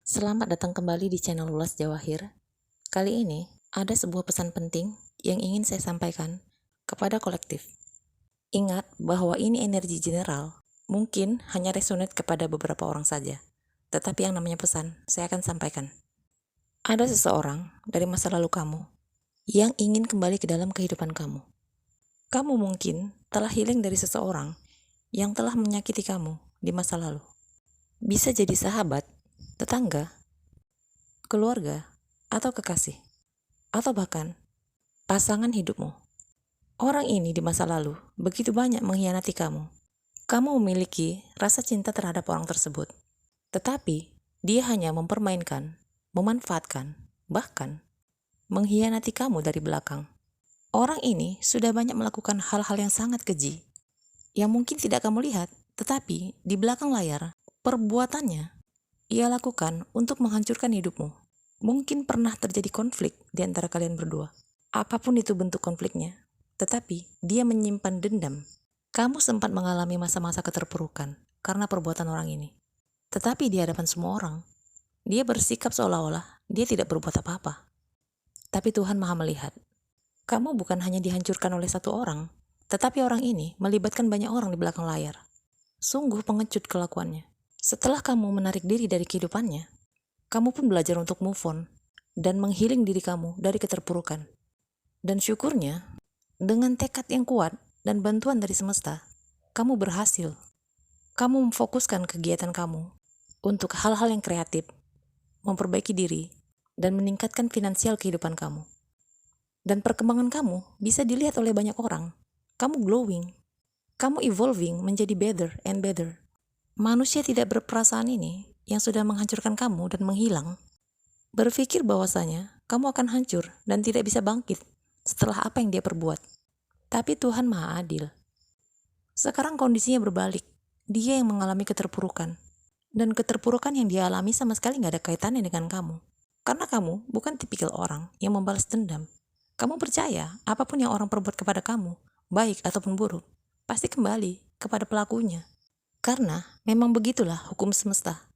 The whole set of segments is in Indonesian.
Selamat datang kembali di channel Ulas Jawahir. Kali ini ada sebuah pesan penting yang ingin saya sampaikan kepada kolektif. Ingat bahwa ini energi general, mungkin hanya resonate kepada beberapa orang saja. Tetapi yang namanya pesan, saya akan sampaikan. Ada seseorang dari masa lalu kamu yang ingin kembali ke dalam kehidupan kamu. Kamu mungkin telah healing dari seseorang yang telah menyakiti kamu di masa lalu. Bisa jadi sahabat, tetangga, keluarga, atau kekasih, atau bahkan pasangan hidupmu. Orang ini di masa lalu begitu banyak mengkhianati kamu. Kamu memiliki rasa cinta terhadap orang tersebut, tetapi dia hanya mempermainkan, memanfaatkan, bahkan mengkhianati kamu dari belakang. Orang ini sudah banyak melakukan hal-hal yang sangat keji, yang mungkin tidak kamu lihat, tetapi di belakang layar, perbuatannya ia lakukan untuk menghancurkan hidupmu. Mungkin pernah terjadi konflik di antara kalian berdua. Apapun itu bentuk konfliknya, tetapi dia menyimpan dendam. Kamu sempat mengalami masa-masa keterpurukan karena perbuatan orang ini. Tetapi di hadapan semua orang, dia bersikap seolah-olah dia tidak berbuat apa-apa. Tapi Tuhan Maha melihat. Kamu bukan hanya dihancurkan oleh satu orang, tetapi orang ini melibatkan banyak orang di belakang layar. Sungguh pengecut kelakuannya. Setelah kamu menarik diri dari kehidupannya, kamu pun belajar untuk move on dan menghealing diri kamu dari keterpurukan. Dan syukurnya, dengan tekad yang kuat dan bantuan dari semesta, kamu berhasil. Kamu memfokuskan kegiatan kamu untuk hal-hal yang kreatif, memperbaiki diri, dan meningkatkan finansial kehidupan kamu. Dan perkembangan kamu bisa dilihat oleh banyak orang. Kamu glowing. Kamu evolving menjadi better and better. Manusia tidak berperasaan ini yang sudah menghancurkan kamu dan menghilang, berpikir bahwasanya kamu akan hancur dan tidak bisa bangkit setelah apa yang dia perbuat. Tapi Tuhan Maha Adil. Sekarang kondisinya berbalik. Dia yang mengalami keterpurukan. Dan keterpurukan yang dia alami sama sekali gak ada kaitannya dengan kamu. Karena kamu bukan tipikal orang yang membalas dendam. Kamu percaya apapun yang orang perbuat kepada kamu, baik ataupun buruk, pasti kembali kepada pelakunya. Karena memang begitulah hukum semesta.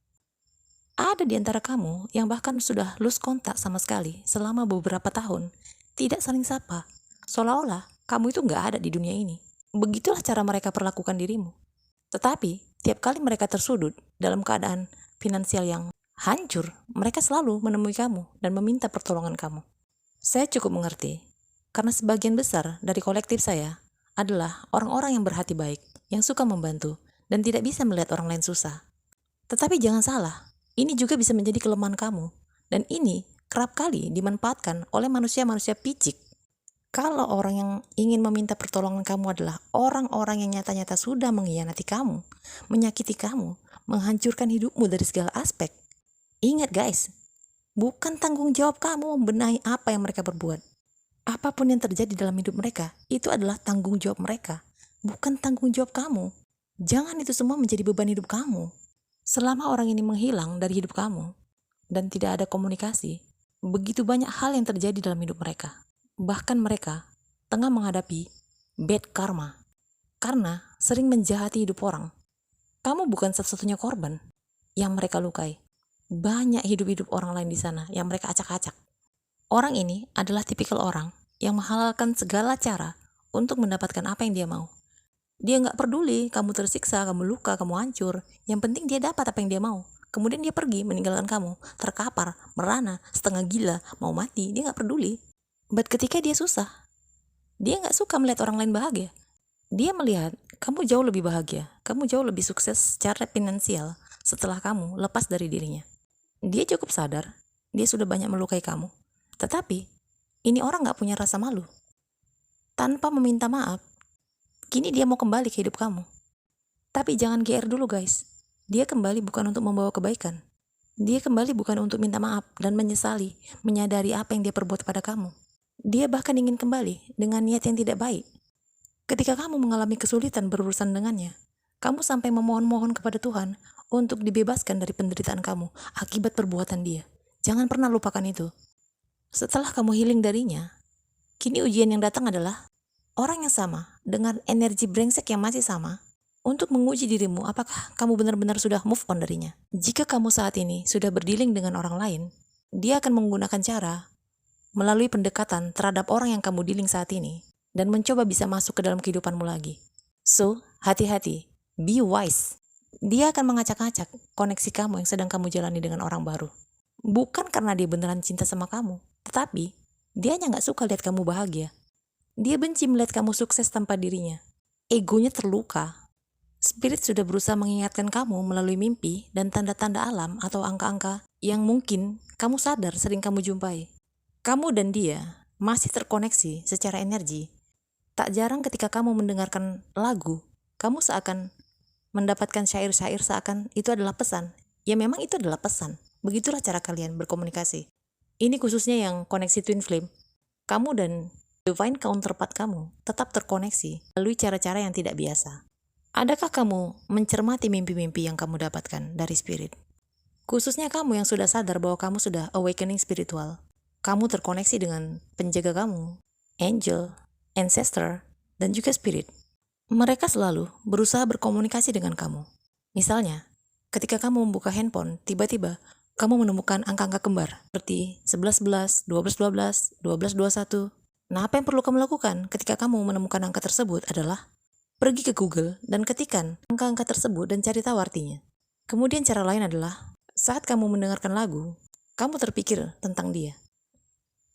Ada di antara kamu yang bahkan sudah lose kontak sama sekali selama beberapa tahun, tidak saling sapa, seolah-olah kamu itu gak ada di dunia ini. Begitulah cara mereka perlakukan dirimu. Tetapi, tiap kali mereka tersudut dalam keadaan finansial yang hancur, mereka selalu menemui kamu dan meminta pertolongan kamu. Saya cukup mengerti, karena sebagian besar dari kolektif saya adalah orang-orang yang berhati baik, yang suka membantu, dan tidak bisa melihat orang lain susah. Tetapi jangan salah, ini juga bisa menjadi kelemahan kamu. Dan ini kerap kali dimanfaatkan oleh manusia-manusia picik. Kalau orang yang ingin meminta pertolongan kamu adalah orang-orang yang nyata-nyata sudah mengkhianati kamu, menyakiti kamu, menghancurkan hidupmu dari segala aspek. Ingat guys, bukan tanggung jawab kamu membenahi apa yang mereka berbuat. Apapun yang terjadi dalam hidup mereka, itu adalah tanggung jawab mereka, bukan tanggung jawab kamu. Jangan itu semua menjadi beban hidup kamu. Selama orang ini menghilang dari hidup kamu dan tidak ada komunikasi, begitu banyak hal yang terjadi dalam hidup mereka. Bahkan mereka tengah menghadapi bad karma karena sering menjahati hidup orang. Kamu bukan satu-satunya korban yang mereka lukai. Banyak hidup-hidup orang lain di sana yang mereka acak-acak. Orang ini adalah tipikal orang yang menghalalkan segala cara untuk mendapatkan apa yang dia mau. Dia gak peduli kamu tersiksa, kamu luka, kamu hancur. Yang penting dia dapat apa yang dia mau. Kemudian dia pergi meninggalkan kamu, terkapar, merana, setengah gila, mau mati. Dia gak peduli. But ketika dia susah, dia gak suka melihat orang lain bahagia. Dia melihat kamu jauh lebih bahagia, kamu jauh lebih sukses secara finansial setelah kamu lepas dari dirinya. Dia cukup sadar, dia sudah banyak melukai kamu. Tetapi, ini orang gak punya rasa malu. Tanpa meminta maaf, kini dia mau kembali ke hidup kamu. Tapi jangan GR dulu guys. Dia kembali bukan untuk membawa kebaikan. Dia kembali bukan untuk minta maaf dan menyesali, menyadari apa yang dia perbuat pada kamu. Dia bahkan ingin kembali dengan niat yang tidak baik. Ketika kamu mengalami kesulitan berurusan dengannya, kamu sampai memohon-mohon kepada Tuhan untuk dibebaskan dari penderitaan kamu akibat perbuatan dia. Jangan pernah lupakan itu. Setelah kamu healing darinya, kini ujian yang datang adalah orang yang sama, dengan energi brengsek yang masih sama, untuk menguji dirimu apakah kamu benar-benar sudah move on darinya. Jika kamu saat ini sudah berdealing dengan orang lain, dia akan menggunakan cara melalui pendekatan terhadap orang yang kamu dealing saat ini dan mencoba bisa masuk ke dalam kehidupanmu lagi. So, hati-hati, be wise. Dia akan mengacak-acak koneksi kamu yang sedang kamu jalani dengan orang baru. Bukan karena dia beneran cinta sama kamu, tetapi dia hanya gak suka lihat kamu bahagia. Dia benci melihat kamu sukses tanpa dirinya. Egonya terluka. Spirit sudah berusaha mengingatkan kamu melalui mimpi dan tanda-tanda alam atau angka-angka yang mungkin kamu sadar sering kamu jumpai. Kamu dan dia masih terkoneksi secara energi. Tak jarang ketika kamu mendengarkan lagu, kamu seakan mendapatkan syair-syair seakan itu adalah pesan. Ya memang itu adalah pesan. Begitulah cara kalian berkomunikasi. Ini khususnya yang koneksi twin flame. Kamu dan divine counterpart kamu tetap terkoneksi melalui cara-cara yang tidak biasa. Adakah kamu mencermati mimpi-mimpi yang kamu dapatkan dari spirit? Khususnya kamu yang sudah sadar bahwa kamu sudah awakening spiritual. Kamu terkoneksi dengan penjaga kamu, angel, ancestor, dan juga spirit. Mereka selalu berusaha berkomunikasi dengan kamu. Misalnya, ketika kamu membuka handphone, tiba-tiba kamu menemukan angka-angka kembar seperti 11-11, 12-12, 12-21. Nah, apa yang perlu kamu lakukan ketika kamu menemukan angka tersebut adalah pergi ke Google dan ketikan angka-angka tersebut dan cari tahu artinya. Kemudian cara lain adalah saat kamu mendengarkan lagu, kamu terpikir tentang dia.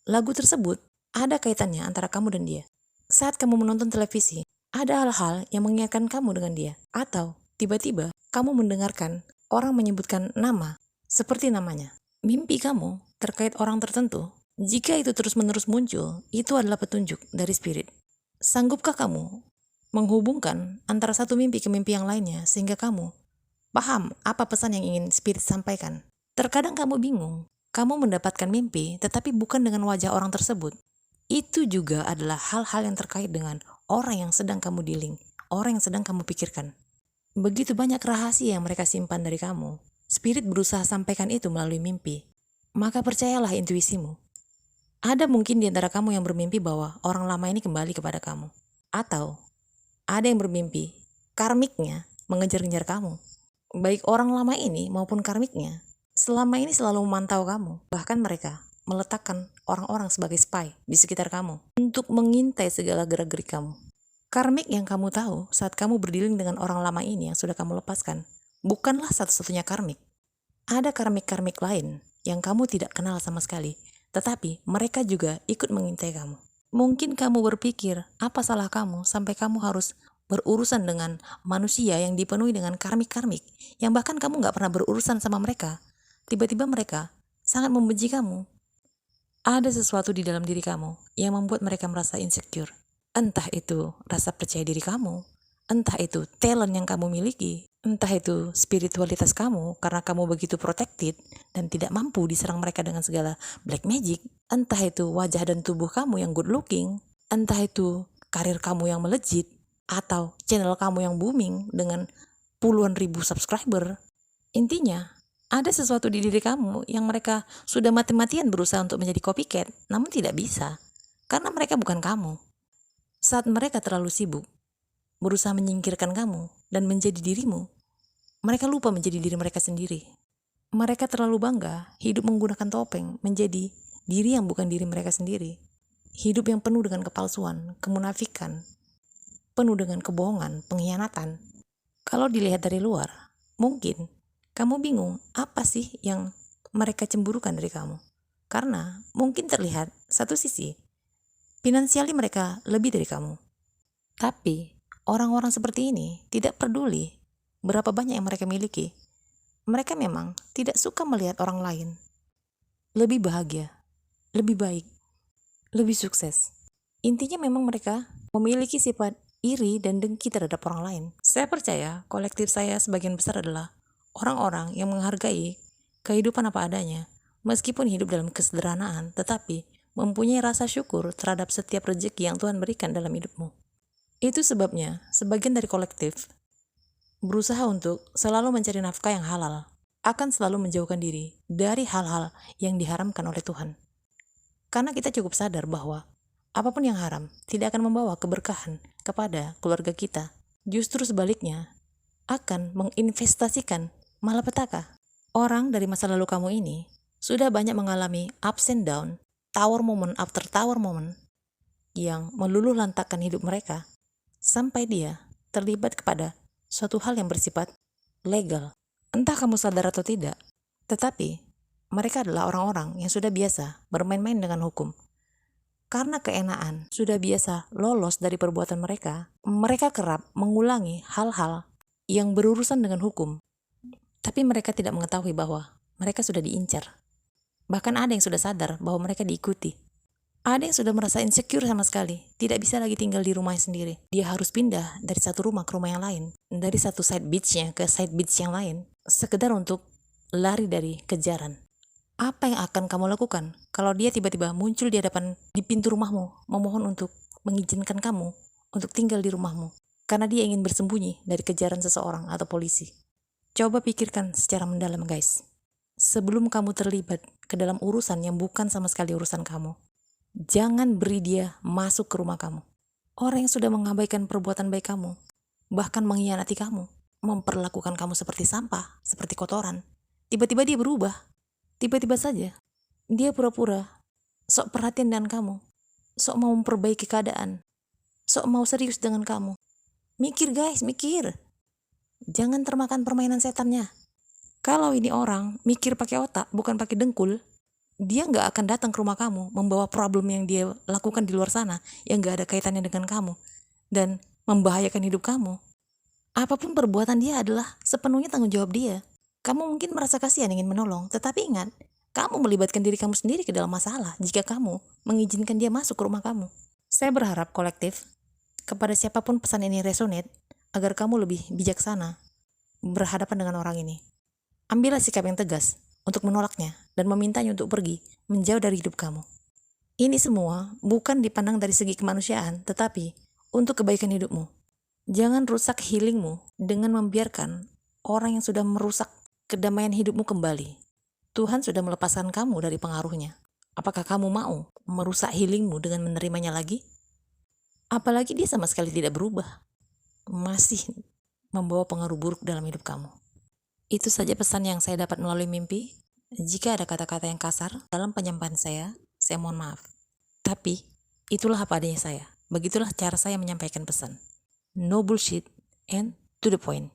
Lagu tersebut ada kaitannya antara kamu dan dia. Saat kamu menonton televisi, ada hal-hal yang mengingatkan kamu dengan dia. Atau tiba-tiba kamu mendengarkan orang menyebutkan nama seperti namanya. Mimpi kamu terkait orang tertentu, jika itu terus-menerus muncul, itu adalah petunjuk dari spirit. Sanggupkah kamu menghubungkan antara satu mimpi ke mimpi yang lainnya sehingga kamu paham apa pesan yang ingin spirit sampaikan? Terkadang kamu bingung, kamu mendapatkan mimpi tetapi bukan dengan wajah orang tersebut. Itu juga adalah hal-hal yang terkait dengan orang yang sedang kamu dealing, orang yang sedang kamu pikirkan. Begitu banyak rahasia yang mereka simpan dari kamu. Spirit berusaha sampaikan itu melalui mimpi. Maka percayalah intuisimu. Ada mungkin di antara kamu yang bermimpi bahwa orang lama ini kembali kepada kamu. Atau ada yang bermimpi, karmiknya mengejar-ngejar kamu. Baik orang lama ini maupun karmiknya, selama ini selalu memantau kamu. Bahkan mereka meletakkan orang-orang sebagai spy di sekitar kamu untuk mengintai segala gerak-gerik kamu. Karmik yang kamu tahu saat kamu berdealing dengan orang lama ini yang sudah kamu lepaskan, bukanlah satu-satunya karmik. Ada karmik-karmik lain yang kamu tidak kenal sama sekali, tetapi mereka juga ikut mengintai kamu. Mungkin kamu berpikir, apa salah kamu sampai kamu harus berurusan dengan manusia yang dipenuhi dengan karmik-karmik, yang bahkan kamu gak pernah berurusan sama mereka. Tiba-tiba mereka sangat membenci kamu. Ada sesuatu di dalam diri kamu yang membuat mereka merasa insecure. Entah itu rasa percaya diri kamu, entah itu talent yang kamu miliki, entah itu spiritualitas kamu karena kamu begitu protected dan tidak mampu diserang mereka dengan segala black magic, entah itu wajah dan tubuh kamu yang good looking, entah itu karir kamu yang melejit, atau channel kamu yang booming dengan puluhan ribu subscriber. Intinya, ada sesuatu di diri kamu yang mereka sudah mati-matian berusaha untuk menjadi copycat, namun tidak bisa, karena mereka bukan kamu. Saat mereka terlalu sibuk berusaha menyingkirkan kamu dan menjadi dirimu, mereka lupa menjadi diri mereka sendiri. Mereka terlalu bangga hidup menggunakan topeng menjadi diri yang bukan diri mereka sendiri. Hidup yang penuh dengan kepalsuan, kemunafikan, penuh dengan kebohongan, pengkhianatan. Kalau dilihat dari luar, mungkin kamu bingung apa sih yang mereka cemburukan dari kamu. Karena mungkin terlihat satu sisi, finansialnya mereka lebih dari kamu. Tapi orang-orang seperti ini tidak peduli berapa banyak yang mereka miliki. Mereka memang tidak suka melihat orang lain lebih bahagia, lebih baik, lebih sukses. Intinya memang mereka memiliki sifat iri dan dengki terhadap orang lain. Saya percaya kolektif saya sebagian besar adalah orang-orang yang menghargai kehidupan apa adanya, meskipun hidup dalam kesederhanaan, tetapi mempunyai rasa syukur terhadap setiap rezeki yang Tuhan berikan dalam hidupmu. Itu sebabnya sebagian dari kolektif berusaha untuk selalu mencari nafkah yang halal, akan selalu menjauhkan diri dari hal-hal yang diharamkan oleh Tuhan. Karena kita cukup sadar bahwa apapun yang haram tidak akan membawa keberkahan kepada keluarga kita. Justru sebaliknya, akan menginvestasikan malapetaka. Orang dari masa lalu kamu ini sudah banyak mengalami ups and down, tower moment after tower moment yang meluluh lantakkan hidup mereka sampai dia terlibat kepada suatu hal yang bersifat legal. Entah kamu sadar atau tidak, tetapi mereka adalah orang-orang yang sudah biasa bermain-main dengan hukum. Karena keenaan sudah biasa lolos dari perbuatan mereka, mereka kerap mengulangi hal-hal yang berurusan dengan hukum. Tapi mereka tidak mengetahui bahwa mereka sudah diincar. Bahkan ada yang sudah sadar bahwa mereka diikuti. Ada yang sudah merasa insecure sama sekali, tidak bisa lagi tinggal di rumahnya sendiri. Dia harus pindah dari satu rumah ke rumah yang lain, dari satu side beach-nya ke side beach yang lain, sekedar untuk lari dari kejaran. Apa yang akan kamu lakukan kalau dia tiba-tiba muncul di pintu rumahmu, memohon untuk mengizinkan kamu untuk tinggal di rumahmu, karena dia ingin bersembunyi dari kejaran seseorang atau polisi? Coba pikirkan secara mendalam, guys. Sebelum kamu terlibat ke dalam urusan yang bukan sama sekali urusan kamu, jangan beri dia masuk ke rumah kamu. Orang yang sudah mengabaikan perbuatan baik kamu, bahkan mengkhianati kamu, memperlakukan kamu seperti sampah, seperti kotoran, tiba-tiba dia berubah. Tiba-tiba saja, dia pura-pura sok perhatian dengan kamu, sok mau memperbaiki keadaan, sok mau serius dengan kamu. Mikir guys, mikir. Jangan termakan permainan setannya. Kalau ini orang mikir pakai otak, bukan pakai dengkul, dia nggak akan datang ke rumah kamu, membawa problem yang dia lakukan di luar sana, yang nggak ada kaitannya dengan kamu, dan membahayakan hidup kamu. Apapun perbuatan dia adalah sepenuhnya tanggung jawab dia. Kamu mungkin merasa kasihan ingin menolong, tetapi ingat, kamu melibatkan diri kamu sendiri ke dalam masalah jika kamu mengizinkan dia masuk ke rumah kamu. Saya berharap kolektif, kepada siapapun pesan ini resonate, agar kamu lebih bijaksana berhadapan dengan orang ini. Ambillah sikap yang tegas untuk menolaknya dan memintanya untuk pergi menjauh dari hidup kamu. Ini semua bukan dipandang dari segi kemanusiaan, tetapi untuk kebaikan hidupmu. Jangan rusak healingmu dengan membiarkan orang yang sudah merusak kedamaian hidupmu kembali. Tuhan sudah melepaskan kamu dari pengaruhnya. Apakah kamu mau merusak healingmu dengan menerimanya lagi? Apalagi dia sama sekali tidak berubah, masih membawa pengaruh buruk dalam hidup kamu. Itu saja pesan yang saya dapat melalui mimpi. Jika ada kata-kata yang kasar dalam penyampaian saya mohon maaf. Tapi itulah apa adanya saya. Begitulah cara saya menyampaikan pesan. No bullshit and to the point.